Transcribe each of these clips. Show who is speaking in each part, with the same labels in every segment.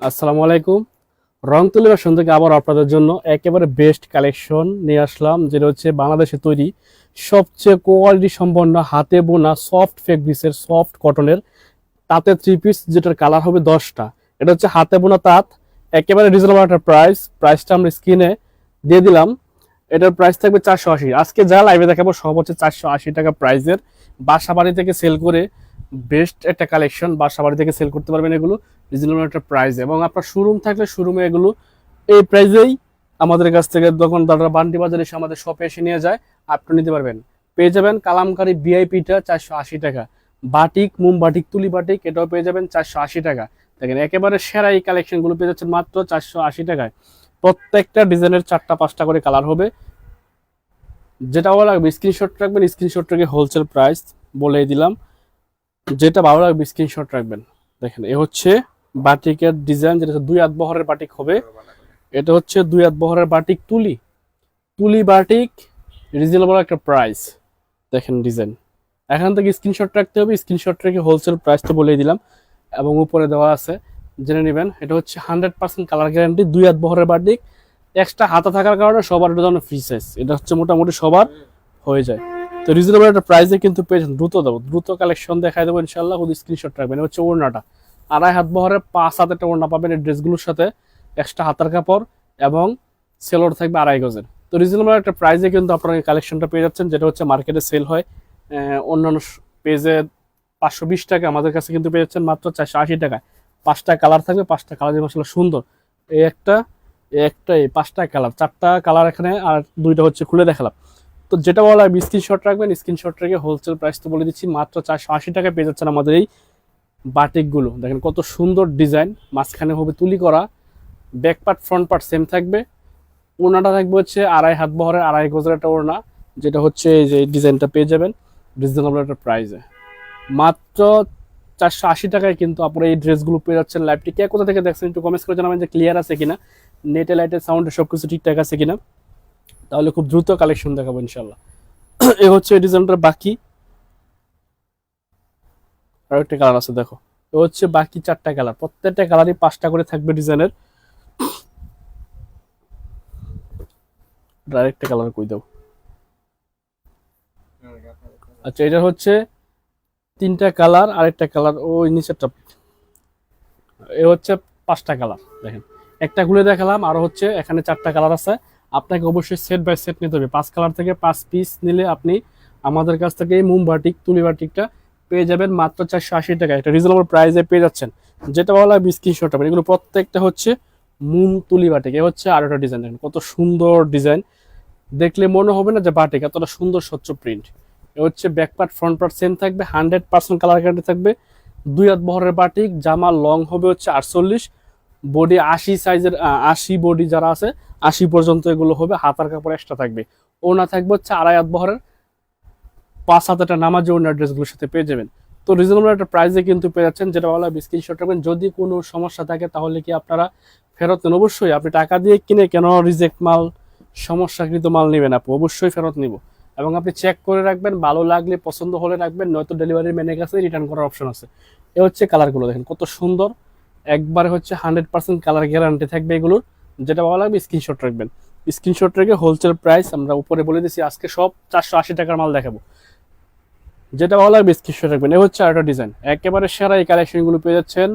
Speaker 1: আসসালামু আলাইকুম। রংতুলি ফ্যাশন থেকে আবার আপনাদের জন্য একেবারে বেস্ট কালেকশন নিয়ে আসলাম, যেটা হচ্ছে বাংলাদেশে তৈরি সবচেয়ে কোয়ালিটি সম্পন্ন হাতে বোনা সফট ফেব্রিক্সের সফট কটনের তাঁতের থ্রি পিস, যেটার কালার হবে 10টা। এটা হচ্ছে হাতে বোনা তাঁত, একেবারে রিজনেবল একটা প্রাইসটা আমরা স্ক্রিনে দিয়ে দিলাম। এটার প্রাইস থাকবে 480। আজকে যা লাইভে দেখাবো সব হচ্ছে 480 টাকা প্রাইসের। বাসা বাড়ি থেকে সেল করে বেস্ট একটা কালেকশন, বাসা বাড়ি থেকে সেল করতে পারবেন এগুলো রিজনেবল একটা প্রাইস। এবং আপনার শোরুম থাকলে শোরুমে এগুলো এই প্রাইসেই আমাদের কাছ থেকে দোকানদাররা বান্ডি বাজারে এসে আমাদের শপে এসে নিয়ে যায়, আপনি নিতে পারবেন। পেয়ে যাবেন কালামকারী ভিআইপিটা 480 টাকা, বাটিক মোম বাটিক তুলি বাটিক এটাও পেয়ে যাবেন 480 টাকা। দেখেন একেবারে সেরা এই কালেকশনগুলো পেয়ে যাচ্ছেন মাত্র 480 টাকায়। প্রত্যেকটা ডিজাইনের 4টা 5টা করে কালার হবে। যেটা ভালো লাগবে স্ক্রিনশট রাখবেন, স্ক্রিনশট রেখে হোলসেল প্রাইস বলে দিলাম। যেটা ভালো লাগবে স্ক্রিনশট রাখবেন। দেখেন এ হচ্ছে বাটিকের ডিজাইন, যেটা 2 হাত বহরের বাটিক হবে। এটা হচ্ছে 2 হাত বহরের বাটিক তুলি তুলি বাটিক, রিজনেবল একটা প্রাইস। দেখেন ডিজাইন, এখান থেকে স্ক্রিনশট রাখতে হবে, স্ক্রিনশট রেখে হোলসেল প্রাইসটা বলে দিলাম এবং উপরে দেওয়া আছে জেনে নেবেন। এটা হচ্ছে 100% কালার গ্যারান্টি, 2 হাত বহরের বাটিক। এক্সট্রা হাতা থাকার কারণে সবার এটা জন্য ফ্রি সাইজ, এটা হচ্ছে মোটামুটি সবার হয়ে যায়। তো রিজনেবল একটা প্রাইসে কিন্তু পেয়েছেন। দ্রুত কালেকশন দেখাই দেবো ইনশাল্লাহ, খুব স্ক্রিনশট রাখবেন। হচ্ছে ওড়নাটা 2.5 হাত বহরের 5 হাত একটা ওড়না পাবেন এই ড্রেসগুলোর সাথে, এক্সট্রা হাতার কাপড় এবং সেলোর থাকবে 2.5 গজের। তো রিজনেবল একটা প্রাইসে কিন্তু আপনারা এই কালেকশনটা পেয়ে যাচ্ছেন, যেটা হচ্ছে মার্কেটে সেল হয় অন্যান্য পেজে 520 টাকা, আমাদের কাছে কিন্তু পেয়ে যাচ্ছেন মাত্র 480 টাকায়। 5টা কালার থাকবে, 5টা কালার মাসাল্লাহ সুন্দর। এই একটা এই 5টা কালার, 4টা কালার এখানে আর 2টা হচ্ছে খুলে দেখালাম। তো যেটা বলা হয় স্ক্রিনশট রাখবেন, স্ক্রিনশট রেখে হোলসেল প্রাইস তো বলে দিচ্ছি মাত্র 480 টাকায় পেয়ে যাচ্ছেন আমাদের এই বাটিকগুলো। দেখেন কত সুন্দর ডিজাইন, মাঝখানে হবে তুলি করা, back part front part same থাকবে। ওড়নাটা থাকবে হচ্ছে 2.5 হাত বহরের 2.5 গজের একটা ওড়না, যেটা হচ্ছে এই যে ডিজাইনটা পেয়ে যাবেন রিজনেবল একটা প্রাইসে মাত্র 480 টাকায়। কিন্তু আপনারা এই ড্রেসগুলো পেয়ে যাচ্ছেন। লাইভটি কে কোথা থেকে দেখছেন একটু কমেন্টস করে জানাবেন যে ক্লিয়ার আছে কিনা, নেটে লাইটের সাউন্ডে সব কিছু ঠিকঠাক আছে কিনা, তাহলে খুব দ্রুত কালেকশন দেখাবো ইনশাল্লাহ। এ হচ্ছে এই ডিজাইনটার বাকি আর একটা কালার আছে, দেখো এ হচ্ছে বাকি 4টা কালার, প্রত্যেকটা কালারই 5টা করে থাকবে ডিজাইনের। ডাইরেক্ট কালার কই দাও। আচ্ছা এটা হচ্ছে 3টা কালার, আরেকটা কালার ওই নিচেরটা, এ হচ্ছে 5টা কালার। দেখেন একটা খুলে দেখালাম, আরো হচ্ছে এখানে 4টা কালার আছে। আপনাকে অবশ্যই সেট বাই সেট নিতে হবে, 5 কালার থেকে 5 পিস নিলে আপনি আমাদের কাছ থেকে এই মোম বাটিক তুলি বাটিকটা পেয়ে যাবেন মাত্র 480 টাকা। এটা রিজনেবল প্রাইসে পেয়ে যাচ্ছেন। যেটা বলা হয় স্ক্রিনশট হবে, এগুলো প্রত্যেকটা হচ্ছে মোম তুলি বাটিক। এ হচ্ছে আরেকটা ডিজাইন, দেখেন কত সুন্দর ডিজাইন, দেখলে মনে হবে না যে বাটিক, এতটা সুন্দর স্বচ্ছ প্রিন্ট। এ হচ্ছে back part front part same থাকবে, 100% কালার গ্যারান্টি থাকবে। 2 হাত বহরের বাটিক, জামা লং হবে হচ্ছে 48, বডি 80 সাইজের, 80 বডি যারা আছে 80 পর্যন্ত এগুলো হবে। হাতার কাপড় এক্সট্রা থাকবে। ওনা থাকবে হচ্ছে 2.5 হাত বহরের 5 হাত একটা নামাজি ওনার ড্রেসগুলোর সাথে পেয়ে যাবেন। তো রিজনেবল একটা প্রাইসে কিন্তু পেয়ে যাচ্ছেন। যেটা বলা স্ক্রিনশট রাখবেন। যদি কোনো সমস্যা থাকে তাহলে কি আপনারা ফেরত নেন? অবশ্যই, আপনি টাকা দিয়ে কিনে কেন রিজেক্ট মাল, সমস্যাকৃত মাল নেবেন আপু, অবশ্যই ফেরত নিব। এবং আপনি চেক করে রাখবেন, ভালো লাগলে পছন্দ হলে রাখবেন, নয়তো ডেলিভারি ম্যানের কাছে রিটার্ন করার অপশন আছে। এ হচ্ছে কালারগুলো, দেখেন কত সুন্দর, একবারে হচ্ছে 100% কালার গ্যারান্টি থাকবে এগুলোর। যেটা ভালো লাগবে স্ক্রিনশট রাখবেন, স্ক্রিনশট রেখে হোলসেল প্রাইস আমরা উপরে বলে দিচ্ছি। আজকে সব 480 টাকার মাল দেখাবো, যেটা ভালো লাগবে স্ক্রিনশট রাখবেন। এ হচ্ছে আরেকটা ডিজাইন, একেবারে সেরা এই কালেকশনগুলো পেয়ে যাচ্ছেন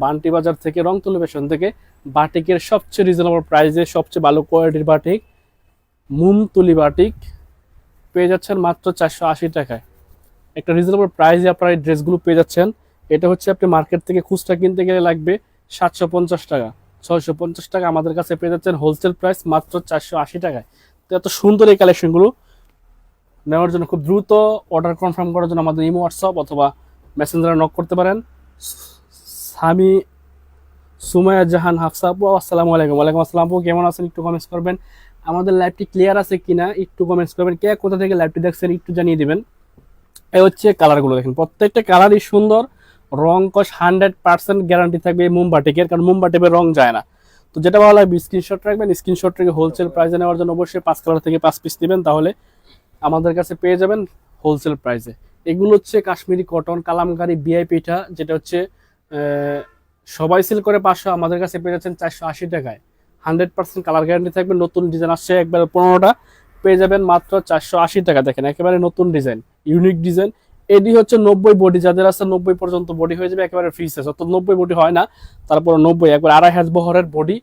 Speaker 1: বান্টি বাজার থেকে, রংতুলি ফ্যাশন থেকে। বাটিকের সবচেয়ে রিজনেবল প্রাইসে সবচেয়ে ভালো কোয়ালিটির বাটিক, মোম তুলি বাটিক পেয়ে যাচ্ছেন মাত্র 480 টাকায়। একটা রিজনেবল প্রাইসে আপনারা এই ড্রেসগুলো পেয়ে যাচ্ছেন। এটা হচ্ছে আপনি মার্কেট থেকে খুচরা কিনতে গেলে লাগবে 750 টাকা, 650 টাকা, আমাদের কাছে পেয়ে যাচ্ছেন হোলসেল প্রাইস মাত্র 480 টাকায়। তো এত সুন্দর এই কালেকশনগুলো নেওয়ার জন্য, খুব দ্রুত অর্ডার কনফার্ম করার জন্য আমাদের ইমো হোয়াটসঅ্যাপ অথবা মেসেঞ্জারে নক করতে পারেন। সামি সুমাইয়া জাহান হাফসা আপু, আসসালামু আলাইকুম। ওয়ালাইকুম আসসালাম আপু, কেমন আছেন? একটু কমেন্টস করবেন। আমাদের লাইভটি ক্লিয়ার আছে কিনা একটু কমেন্টস করবেন। কে কোথা থেকে লাইভটি দেখছেন একটু জানিয়ে দিবেন। এই হচ্ছে কালারগুলো, দেখেন প্রত্যেকটা কালারই সুন্দর, রং কস 100% গ্যারান্টি থাকবে এই মোমবাটিকের, কারণ মোমবাটিকের রং যায় না। তো যেটা ভালো লাগবে স্ক্রিনশট রাখবেন, স্ক্রিনশট রেখে হোলসেল প্রাইসে নেওয়ার জন্য অবশ্যই 5 কালার থেকে 5 পিস নেবেন, তাহলে আমাদের কাছে পেয়ে যাবেন হোলসেল প্রাইসে। এগুলো হচ্ছে কাশ্মীরি কটন কালামকারী ভিআইপিটা, যেটা হচ্ছে সবাই সেল করে 500, আমাদের কাছে পেয়ে যাচ্ছেন 480 টাকায়। 100% কালার গ্যারান্টি থাকবে। নতুন ডিজাইন আসছে একবার 15টা, পেয়ে যাবেন মাত্র 480 টাকা। দেখেন একেবারে নতুন ডিজাইন, ইউনিক ডিজাইন। এডি হচ্ছে 90 বডি, যাদের আছে 90 পর্যন্ত বডি হয়ে যাবে, একেবারে ফ্রি সাইজ। অর্থাৎ 90 বডি হয় না, তারপর 90 একবার 2.5 হাত বহরের বডি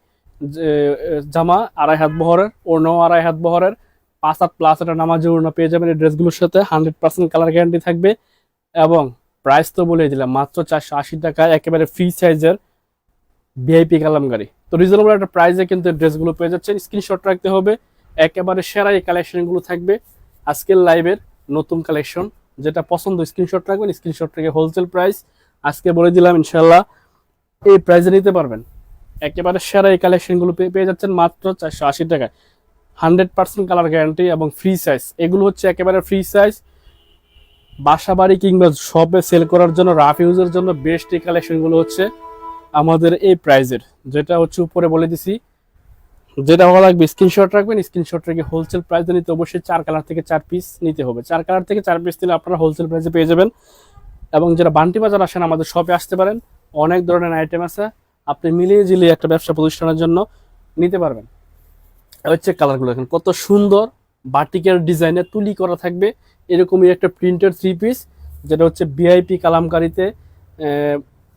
Speaker 1: জামা, 2.5 হাত বহরের ওড়নাও, 2.5 হাত বহরের 5 হাত প্লাস একটা নামাজি ওড়না পেয়ে যাবেন এই ড্রেসগুলোর সাথে। 100% কালার গ্যারান্টি থাকবে এবং প্রাইস তো বলে দিলাম মাত্র 480 টাকায়, একেবারে ফ্রি সাইজের ভিআইপি কালামকারী। তো রিজনেবল একটা প্রাইসে কিন্তু ড্রেসগুলো পেয়ে যাচ্ছেন। স্ক্রিনশট রাখতে হবে, একেবারে সেরা এই কালেকশনগুলো থাকবে আজকের লাইভের নতুন কালেকশন। যেটা পছন্দ স্ক্রিনশট রাখবেন, স্ক্রিনশট রেখে হোলসেল প্রাইস আজকে বলে দিলাম ইনশাল্লাহ এই প্রাইসে নিতে পারবেন। একেবারে সেরা এই কালেকশনগুলো পেয়ে যাচ্ছেন মাত্র 480 টাকায়। 100% কালার গ্যারান্টি এবং ফ্রি সাইজ। এগুলো হচ্ছে একেবারে ফ্রি সাইজ, বাসা বাড়ি কিংবা শপে সেল করার জন্য, রাফ ইউজের জন্য বেস্ট এই কালেকশনগুলো হচ্ছে আমাদের এই প্রাইজের। যেটা হচ্ছে উপরে বলে দিছি, যেটা ভালো লাগবে স্ক্রিনশট রাখবেন, স্ক্রিনশট রেখে হোলসেল প্রাইসে নিতে অবশ্যই 4 কালার থেকে 4 পিস নিতে হবে। 4 কালার থেকে 4 পিস নিলে আপনারা হোলসেল প্রাইসে পেয়ে যাবেন। এবং যারা বান্টি বাজার আসেন আমাদের শপে আসতে পারেন, অনেক ধরনের আইটেম আছে, আপনি মিলিয়ে ঝিলিয়ে একটা ব্যবসা প্রতিষ্ঠানের জন্য নিতে পারবেন। হচ্ছে কালারগুলো দেখেন কত সুন্দর, বাটিকের ডিজাইনে তুলি করা থাকবে এরকমই একটা প্রিন্টের 3 পিস, যেটা হচ্ছে ভিআইপি কালামকারীতে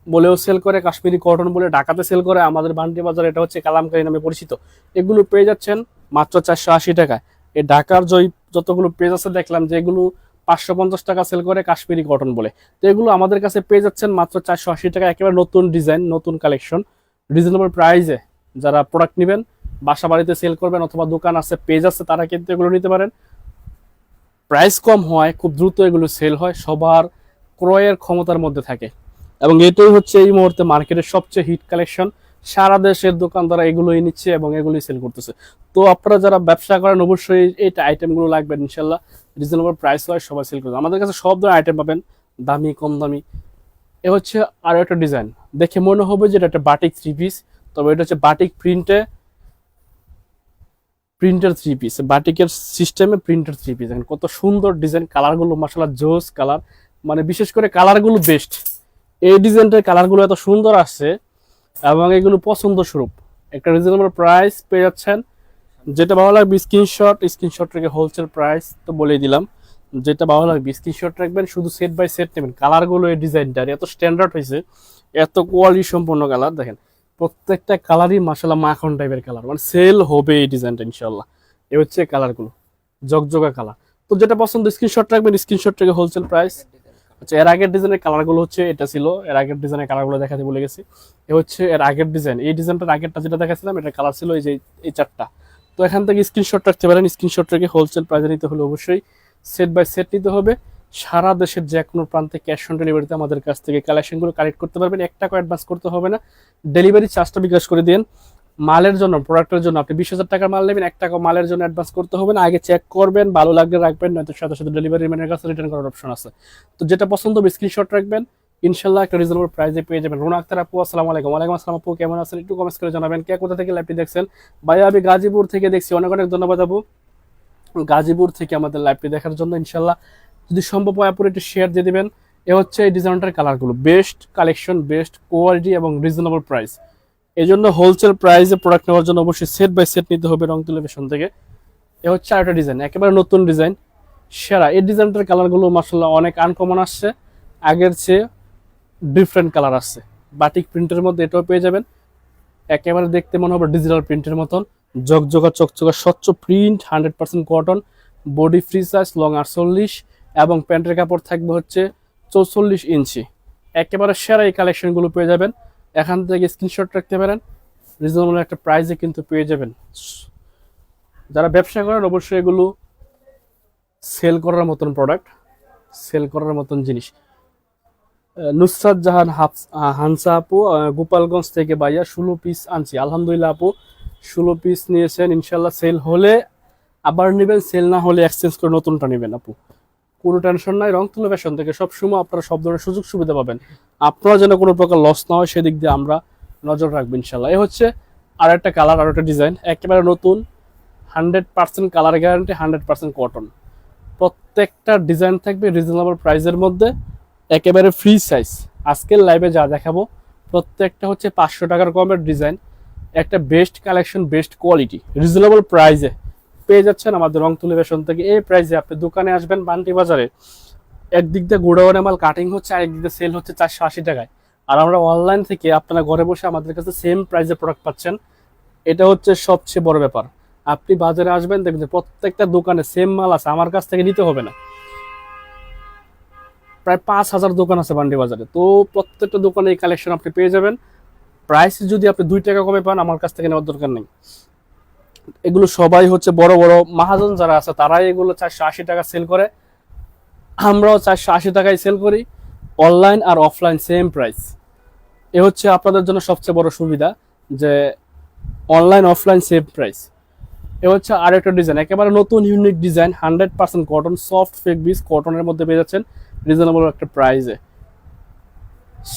Speaker 1: বলেও সেল করে, কাশ্মীরি কটন বলে ঢাকাতে সেল করে, আমাদের বান্টি বাজার এটা হচ্ছে কালামকারী নামে পরিচিত। এগুলো পেয়ে যাচ্ছেন মাত্র 480 টাকায়। এই ঢাকার যতগুলো পেজ আছে দেখলাম যে এগুলো 550 টাকা সেল করে কাশ্মীরি কটন বলে, তো এগুলো আমাদের কাছে পেয়ে যাচ্ছেন মাত্র 480 টাকা। একেবারে নতুন ডিজাইন, নতুন কালেকশন, রিজনেবল প্রাইসে। যারা প্রোডাক্ট নেবেন, বাসা বাড়িতে সেল করবেন অথবা দোকান আছে, পেজ আছে, তারা কিন্তু এগুলো নিতে পারেন। প্রাইস কম হয়, খুব দ্রুত এগুলো সেল হয়, সবার ক্রয়ের ক্ষমতার মধ্যে থাকে। এবং এটাই হচ্ছে এই মুহূর্তে মার্কেটের সবচেয়ে হিট কালেকশন। সারা দেশের দোকানদারা এগুলোই নিচ্ছে এবং এগুলোই সেল করতেছে। তো আপনারা যারা ব্যবসা করেন অবশ্যই এই আইটেমগুলো লাগবে ইনশাল্লাহ। রিজনেবল প্রাইস হয়, সবাই সেল করবে। আমাদের কাছে সব ধরনের আইটেম পাবেন, দামি কম দামি। এ হচ্ছে আরো একটা ডিজাইন, দেখে মনে হবে যে এটা একটা বাটিক 3 পিস, তবে এটা হচ্ছে বাটিক প্রিন্টের 3 পিস, বাটিকের সিস্টেমে প্রিন্টের 3 পিস। দেখেন কত সুন্দর ডিজাইন, কালারগুলো মাশাআল্লাহ জোস কালার, মানে বিশেষ করে কালারগুলো বেস্ট। এই ডিজাইনটার কালারগুলো এত সুন্দর আসছে এবং এগুলো পছন্দ স্বরূপ। একটা রিজনেবল প্রাইস পেয়ে যাচ্ছেন। যেটা ভালো লাগবে স্ক্রিনশট রেখে হোলসেল প্রাইস তো বলেই দিলাম। যেটা ভালো লাগবে স্ক্রিনশট রাখবেন, শুধু সেট বাই সেট নেবেন। কালারগুলো এই ডিজাইনটার এত স্ট্যান্ডার্ড হয়েছে, এত কোয়ালিটি সম্পন্ন কালার। দেখেন প্রত্যেকটা কালারই মাশাআল্লাহ মাখন টাইপের কালার, মানে সেল হবে এই ডিজাইনটা ইনশাআল্লাহ। এই হচ্ছে কালারগুলো, জকজকা কালার। তো যেটা পছন্দ স্ক্রিনশট রাখবেন, স্ক্রিনশট রেখে হোলসেল প্রাইস। আচ্ছা, এর আগের ডিজাইনের কালারগুলো হচ্ছে এটা ছিল, এর আগের ডিজাইনের কালারগুলো দেখাতে ভুলে গেছি। এ হচ্ছে এর আগের ডিজাইন, এই ডিজাইনটার আগেরটা যেটা দেখাচ্ছিলাম এটার কালার ছিল এই যে এই 4টা। তো এখান থেকে স্ক্রিনশট রাখতে পারেন, স্ক্রিনশট রেখে হোলসেল প্রাইসে নিতে হলে অবশ্যই সেট বাই সেট নিতে হবে। সারা দেশের যে কোনো প্রান্তে ক্যাশ অন ডেলিভারিতে আমাদের কাছ থেকে কালেকশনগুলো কালেক্ট করতে পারবেন। 1 টাকা অ্যাডভান্স করতে হবে না, ডেলিভারি চার্জটা বিকাশ করে দিন। মালের জন্য, প্রোডাক্টের জন্য আপনি 20,000 টাকার মাল নেবেন, 1 টাকা মালের জন্য অ্যাডভান্স করতে হবে না। আগে চেক করবেন, ভালো লাগলে রাখবেন, নয়তো সাথে সাথে ডেলিভারি ম্যানের কাছে রিটার্ন করার অপশন আছে। তো যেটা পছন্দ হবে স্ক্রিনশট রাখবেন, ইনশাল্লাহ একটা রিজনেবল প্রাইসে পেয়ে যাবেন। রুনা আক্তার আপু, আসসালামু আলাইকুম। ওয়ালাইকুম আসসালাম আপু, কেমন আছেন? একটু কমেন্টস করে জানাবেন কে কোথা থেকে লাইভটি দেখছেন। ভাইয়া আমি গাজীপুর থেকে দেখছি, অনেক অনেক ধন্যবাদ আপু গাজীপুর থেকে আমাদের লাইভটি দেখার জন্য। ইনশাল্লাহ যদি সম্ভব হয় আপুর একটু শেয়ার দিয়ে দিবেন। এ হচ্ছে এই ডিজাইনটার কালারগুলো, বেস্ট কালেকশন, বেস্ট কোয়ালিটি এবং রিজনেবল প্রাইস। এই জন্য হোলসেল প্রাইসে প্রোডাক্ট নেওয়ার জন্য অবশ্যই সেট বাই সেট নিতে হবে রং টেলিভিশন থেকে। এ হচ্ছে আরেকটা ডিজাইন, একেবারে নতুন ডিজাইন, সেরা। এই ডিজাইনটার কালারগুলো মাশাআল্লাহ অনেক আনকমন আসছে, আগের চেয়ে ডিফারেন্ট কালার আসছে। বাটিক প্রিন্টের মধ্যে এটাও পেয়ে যাবেন, একেবারে দেখতে মনে হবে ডিজিটাল প্রিন্টের মতন, জকজকা চকচকা স্বচ্ছ print, 100% cotton, body free size, long 48 এবং প্যান্টের কাপড় থাকবে হচ্ছে 44 ইঞ্চি। একেবারে সেরা এই কালেকশনগুলো পেয়ে যাবেন। এখান থেকে স্ক্রিনশট রাখতে পারেন, রিজনেবল একটা প্রাইসে কিন্তু পেয়ে যাবেন। যারা ব্যবসা করেন অবশ্যই এগুলো সেল করার মতন প্রোডাক্ট, সেল করার মতন জিনিস। নুসরাত জাহান হানসা আপু, গোপালগঞ্জ থেকে ভাইয়া 16 পিস আনছি। আলহামদুলিল্লাহ আপু 16 পিস নিয়েছেন, ইনশাল্লাহ সেল হলে আবার নেবেন, সেল না হলে এক্সচেঞ্জ করে নতুনটা নেবেন আপু, কোনো টেনশন নাই। রংতুলি ফ্যাশন থেকে সবসময় আপনারা সব ধরনের সুযোগ সুবিধা পাবেন, আপনারা যেন কোনো প্রকার লস না হয় সেদিক দিয়ে আমরা নজর রাখবো ইনশাল্লাহ। এই হচ্ছে আর একটা কালার, আর একটা ডিজাইন, একেবারে নতুন, 100% কালার গ্যারান্টি, 100% কটন। প্রত্যেকটা ডিজাইন থাকবে রিজনেবল প্রাইসের মধ্যে, একেবারে ফ্রি সাইজ। আজকের লাইভে যা দেখাবো প্রত্যেকটা হচ্ছে 500 টাকার কমের ডিজাইন, একটা best collection, best quality, reasonable প্রাইসে পেয়ে যাচ্ছেন আমাদের রংতুলি ফ্যাশন থেকে। এই প্রাইসে আপনি দোকানে আসবেন বান্টি বাজারে, একদিক দিয়ে গোডাউনে মাল কাটিং হচ্ছে, আরেকদিক দিয়ে সেল হচ্ছে 480 টাকায়, আর আমরা অনলাইন থেকে আপনারা ঘরে বসে আমাদের কাছে সেম প্রাইসে প্রোডাক্ট পাচ্ছেন। এটা হচ্ছে সবচেয়ে বড় ব্যাপার। আপনি বাজারে আসবেন, দেখবেন প্রত্যেকটা দোকানে সেম মাল আছে, আমার কাছ থেকে নিতে হবে না। প্রায় 5000 দোকান আছে বান্ডি বাজারে, তো প্রত্যেকটা দোকানে এই কালেকশন আপনি পেয়ে যাবেন। প্রাইস যদি আপনি 2 টাকা কমে পান, আমার কাছ থেকে নেওয়ার দরকার নেই। এগুলো সবাই হচ্ছে বড় বড় মহাজন যারা আছে, তারাই এগুলো 480 টাকা সেল করে, আমরাও 480 টাকায় সেল করি। অনলাইন আর অফলাইন সেম প্রাইস। এ হচ্ছে আপনাদের জন্য সবচেয়ে বড় সুবিধা, যে অনলাইন অফলাইন সেম প্রাইস। এ হচ্ছে আরেকটা ডিজাইন, একেবারে নতুন unique design, 100% cotton, soft fabrics কটনের মধ্যে পেয়ে যাচ্ছেন রিজনেবল একটা প্রাইসে।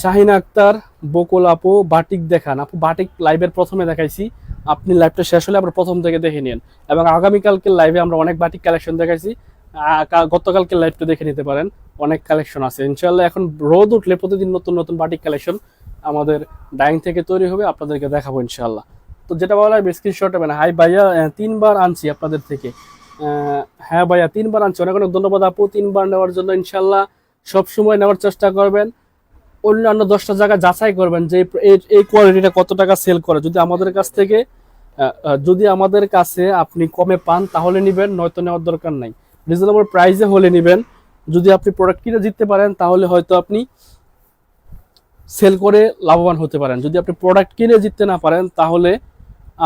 Speaker 1: শাহিন আক্তার, বকুল আপু, বাটিক দেখান। আপু বাটিক লাইভের প্রথমে দেখাইছি, আপনি লাইভটা শেষ হলে আবার প্রথম থেকে দেখে নিন, এবং আগামীকালকে লাইভে আমরা অনেক বাটিক কালেকশন দেখাইছি, গতকালকে লাইভটা দেখে নিতে পারেন, অনেক কালেকশন আছে ইনশাল্লাহ। এখন রোদ উঠলে প্রতিদিন নতুন নতুন বাটিক কালেকশন আমাদের ডাইং থেকে তৈরি হবে, আপনাদেরকে দেখাবো ইনশাল্লাহ। তো যেটা বলা হয় স্ক্রিনশট হবে না। হাই ভাইয়া, 3বার আনছি আপনাদের থেকে। হ্যাঁ ভাইয়া 3বার আনছি, অনেক অনেক ধন্যবাদ আপু 3বার নেওয়ার জন্য। ইনশাল্লাহ সবসময় নেওয়ার চেষ্টা করবেন, অন্যান্য 10টা জায়গা যাচাই করবেন যে এই কোয়ালিটিটা কত টাকা সেল করে। যদি আমাদের কাছে আপনি কমে পান তাহলে নেবেন, নয়তো নেওয়ার দরকার নাই। রিজনেবল প্রাইসে হলে নেবেন। যদি আপনি প্রোডাক্ট কিনে জিততে পারেন তাহলে হয়তো আপনি সেল করে লাভবান হতে পারেন। যদি আপনি প্রোডাক্ট কিনে জিততে না পারেন তাহলে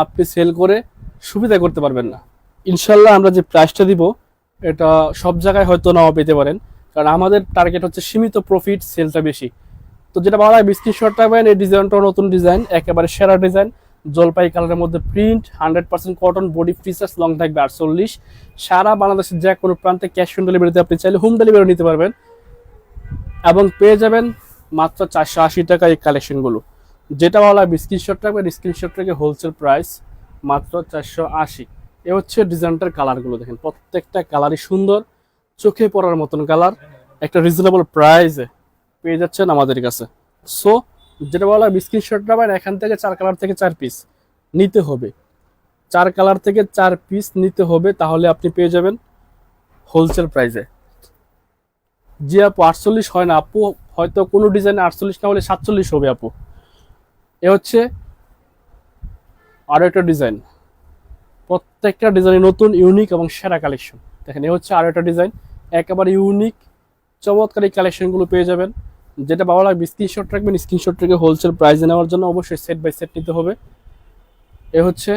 Speaker 1: আপনি সেল করে সুবিধা করতে পারবেন না। ইনশাল্লাহ আমরা যে প্রাইসটা দিব এটা সব জায়গায় হয়তো নাও পেতে পারেন, কারণ আমাদের টার্গেট হচ্ছে সীমিত প্রফিট, সেলটা বেশি। তো যেটা বলা হয় স্ক্রিনশট রাখবেন। এই ডিজাইনটাও নতুন ডিজাইন, একেবারে সেরা ডিজাইন, জলপাই কালারের মধ্যে print, 100% cotton, body free size, long থাকবে 48। সারা বাংলাদেশের যে কোনো প্রান্তে ক্যাশ অন ডেলিভারিতে আপনি চাইলে হোম ডেলিভারি নিতে পারবেন, এবং পেয়ে যাবেন মাত্র 480 টাকা এই কালেকশনগুলো। যেটা বলা হয় স্ক্রিনশট রাখবেন, স্ক্রিনশট রেখে হোলসেল প্রাইস মাত্র 480। এ হচ্ছে ডিজাইনটার কালারগুলো, দেখেন প্রত্যেকটা কালারই সুন্দর, চোখে পড়ার মতন কালার, একটা রিজনেবল প্রাইসে পেয়ে যাচ্ছেন আমাদের কাছে। সো যেটা বলা হয় স্ক্রিনশট রাখবেন, এখান থেকে 4 কালার থেকে 4 পিস নিতে হবে, 4 কালার থেকে 4 পিস নিতে হবে, তাহলে আপনি পেয়ে যাবেন হোলসেল প্রাইসে। জি আপু 48 হয় না আপু, হয়তো কোনো ডিজাইনে 48 না হলে 47 হবে আপু। এ হচ্ছে আরো একটা ডিজাইন, প্রত্যেকটা ডিজাইন নতুন, ইউনিক এবং সেরা কালেকশন। দেখেন এ হচ্ছে আরো একটা ডিজাইন, একেবারে ইউনিক চমৎকার এই কালেকশনগুলো পেয়ে যাবেন। যেটা ভালো লাগবে স্ক্রিনশট রাখবেন, স্ক্রিনশট রেখে হোলসেল প্রাইসে নেওয়ার জন্য অবশ্যই সেট বাই সেট নিতে হবে। এ হচ্ছে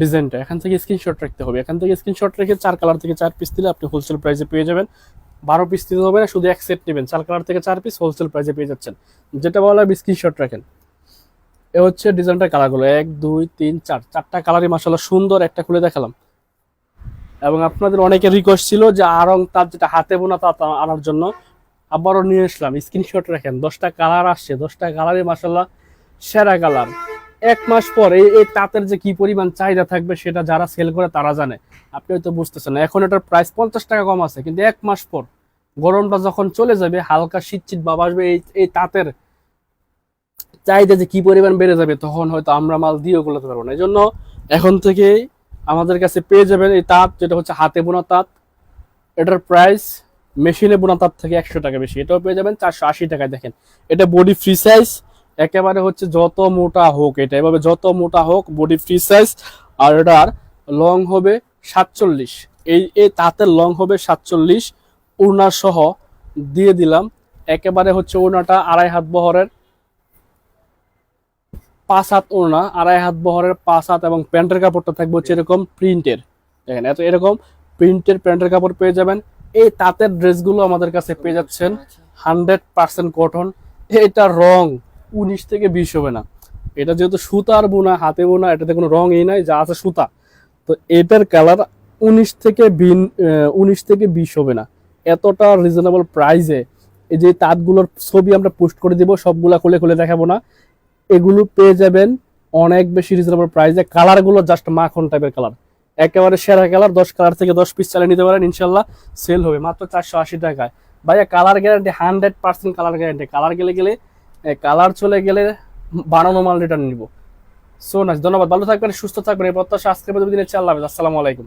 Speaker 1: ডিজাইনটা, এখান থেকে স্ক্রিনশট রাখতে হবে, এখান থেকে স্ক্রিনশট রেখে 4 কালার থেকে 4 পিস দিলে আপনি হোলসেল প্রাইসে পেয়ে যাবেন। 12 পিস দিতে হবে না, শুধু এক সেট নেবেন, 4 কালার থেকে 4 পিস হোলসেল প্রাইসে পেয়ে যাচ্ছেন। যেটা ভালো লাগবে স্ক্রিনশট রাখেন। এ হচ্ছে ডিজাইনটার কালারগুলো, 1 2 3 4, 4টা কালারই মাশাআল্লাহ সুন্দর, একটা খুলে দেখালাম। এবং আপনাদের অনেকের রিকোয়েস্ট ছিল যে আরং তাঁত, যেটা হাতে বোনা তাঁত আনার জন্য, আবারও নিয়ে আসলাম। স্ক্রিনশট রাখেন, 10টা কালার আসছে, 10টা কালারই মাশাআল্লাহ সেরা কালার। 1 মাস পর এই তাঁতের যে কি পরিমাণ চাহিদা থাকবে সেটা যারা সেল করে তারা জানে, আপনি হয়তো বুঝতেছেন না। এখন এটার প্রাইস 50 টাকা কম আছে, কিন্তু 1 মাস পর গরমটা যখন চলে যাবে, হালকা শীত ভাব আসবে, এই তাঁতের চাহিদা যে কি পরিমাণ বেড়ে যাবে, তখন হয়তো আমরা মাল দিয়েও গোলাতে পারবো না। এই জন্য এখন থেকেই আমাদের কাছে পেয়ে যাবেন এই তাঁত, যেটা হচ্ছে হাতে বোনা তাঁত। এটার প্রাইস মেশিনে বোনা তাঁত থেকে 100 টাকা বেশি, এটাও পেয়ে যাবেন 480 টাকায়। দেখেন এটা বডি ফ্রি সাইজ, একেবারে হচ্ছে যত মোটা হোক, এটা এভাবে যত মোটা হোক বডি ফ্রি সাইজ, আর এটার লং হবে 47। এই তাঁতের লং হবে 47, ওড়না সহ দিয়ে দিলাম। একেবারে হচ্ছে ওড়নাটা 2.5 হাত বহরের, 5 হাত ওড়না, 2.5 হাত বহরের 5 হাত, এবং প্যান্টের কাপড়টা থাকবে হচ্ছে এরকম প্রিন্টের। দেখেন এরকম প্রিন্টের প্যান্টের কাপড় পেয়ে যাবেন। এই তাঁতের ড্রেসগুলো আমাদের কাছে পেয়ে যাচ্ছেন 100% কটন। এটা রং 19 থেকে 20 হবে না, এটা যেহেতু সুতার বোনা, হাতে বোনা, এটাতে কোনো রং এই নাই, যা আছে সুতা। তো এটার কালার 19 থেকে 20 হবে না, এতটা রিজনেবল প্রাইসে। এই যে তাঁতগুলোর ছবি আমরা পোস্ট করে দিব, সবগুলা খুলে খুলে দেখাবো না, এগুলো পেয়ে যাবেন অনেক বেশি রিজনেবল প্রাইসে। কালারগুলো জাস্ট মাখন টাইপের কালার, একেবারে সেরা কালার। 10 কালার থেকে 10 পিস চালিয়ে নিতে পারেন, ইনশাল্লাহ সেল হবে মাত্র 480 টাকায়। ভাইয়া colour guarantee 100% colour guarantee, colour গেলে কালার চলে গেলে বানানো মাল রিটার্ন নিব। সো নাইস, ধন্যবাদ, ভালো থাকবেন, সুস্থ থাকবেন, এই প্রত্যাশা। আজকের মতো বিদায় নিচ্ছি, আল্লাহ হাফেজ, আসসালামু আলাইকুম।